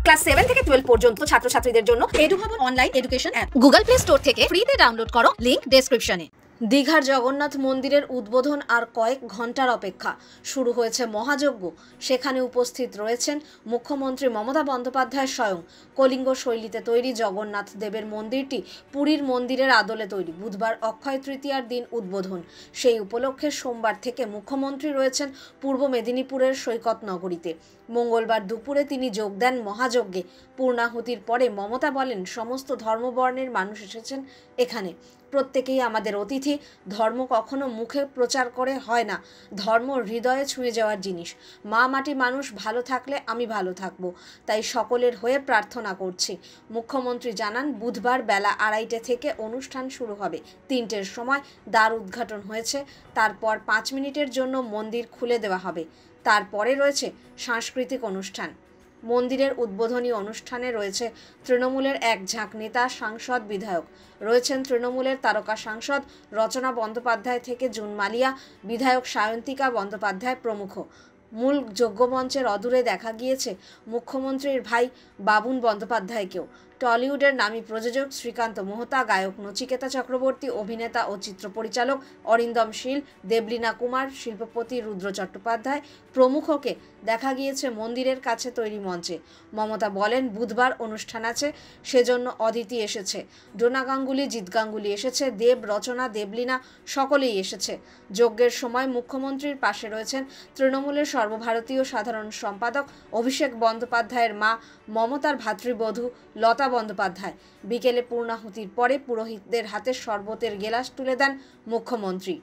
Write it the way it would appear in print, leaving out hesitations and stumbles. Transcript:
Class 7 থেকে 12 পর্যন্ত ছাত্রছাত্রীদের জন্য এডু ভবন online education app Google play store থেকে ফ্রিতে ডাউনলোড করো, লিংক ডেসক্রিপশনে। দীঘার জগন্নাথ মন্দিরের উদ্বোধন আর কয়েক ঘন্টার অপেক্ষা, শুরু হয়েছে মহাযজ্ঞ। সেখানে উপস্থিত রয়েছেন মুখ্যমন্ত্রী মমতা বন্দ্যোপাধ্যায় স্বয়ং। কলিঙ্গ শৈলীতে তৈরি জগন্নাথ দেবের মন্দিরটি পুরীর মন্দিরের আদলে তৈরি। বুধবার অক্ষয় তৃতীয়ার দিন উদ্বোধন। সেই উপলক্ষে সোমবার থেকে মুখ্যমন্ত্রী রয়েছেন পূর্ব মেদিনীপুরের সৈকত নগরীতে। মঙ্গলবার দুপুরে তিনি যোগ দেন মহাযজ্ঞে। পূর্ণাহুতির পরে মমতা বলেন, সমস্ত ধর্মবর্ণের মানুষ এসেছেন এখানে, প্রত্যেকেই আমাদের অতিথি। ধর্ম কখনো মুখে প্রচার করে হয় না, ধর্ম হৃদয়ে ছুঁয়ে যাওয়ার জিনিস। মা মাটি মানুষ ভালো থাকলে আমি ভালো থাকবো, তাই সকলের হয়ে প্রার্থনা করছি। মুখ্যমন্ত্রী জানান, বুধবার বেলা 2:30 থেকে অনুষ্ঠান শুরু হবে। 3টের সময় দ্বার উদ্ঘাটন হয়েছে, তারপর 5 মিনিটের জন্য মন্দির খুলে দেওয়া হবে। তারপরে রয়েছে সাংস্কৃতিক অনুষ্ঠান। মন্দিরের উদ্বোধনী অনুষ্ঠানে রয়েছে তৃণমূলের এক ঝাঁক নেতা, সাংসদ, বিধায়ক। রয়েছেন তৃণমূলের তারকা সাংসদ রচনা বন্দ্যোপাধ্যায় থেকে জুন মালিয়া, বিধায়ক সায়ন্তিকা বন্দ্যোপাধ্যায় প্রমুখ। মূল যজ্ঞমঞ্চের অদূরে দেখা গিয়েছে মুখ্যমন্ত্রীর ভাই বাবুন বন্দ্যোপাধ্যায়কেও। টলিউডের নামী প্রযোজক শ্রীকান্ত মোহতা, গায়ক নচিকেতা চক্রবর্তী, অভিনেতা ও চিত্র পরিচালক অরিন্দম শীল, দেবলীনা কুমার, শিল্পপতি রুদ্র চট্টোপাধ্যায় প্রমুখকে দেখা গিয়েছে মন্দিরের কাছে তৈরি মঞ্চে। মমতা বলেন, বুধবার অনুষ্ঠান আছে, সেজন্য অদিতি এসেছে, ডোনা গাঙ্গুলি, জিৎ গাঙ্গুলি এসেছে, দেব, রচনা, দেবলীনা সকলেই এসেছে। যজ্ঞের সময় মুখ্যমন্ত্রীর পাশে রয়েছেন তৃণমূলের সর্বভারতীয় সাধারণ সম্পাদক অভিষেক বন্দ্যোপাধ্যায়ের মা মমতার ভাতৃবধূ লতা বন্দ্যোপাধ্যায়। বিকেলে পূর্ণাহুতির পরে পুরোহিতদের হাতে শরবতের গেলাস তুলে দেন মুখ্যমন্ত্রী।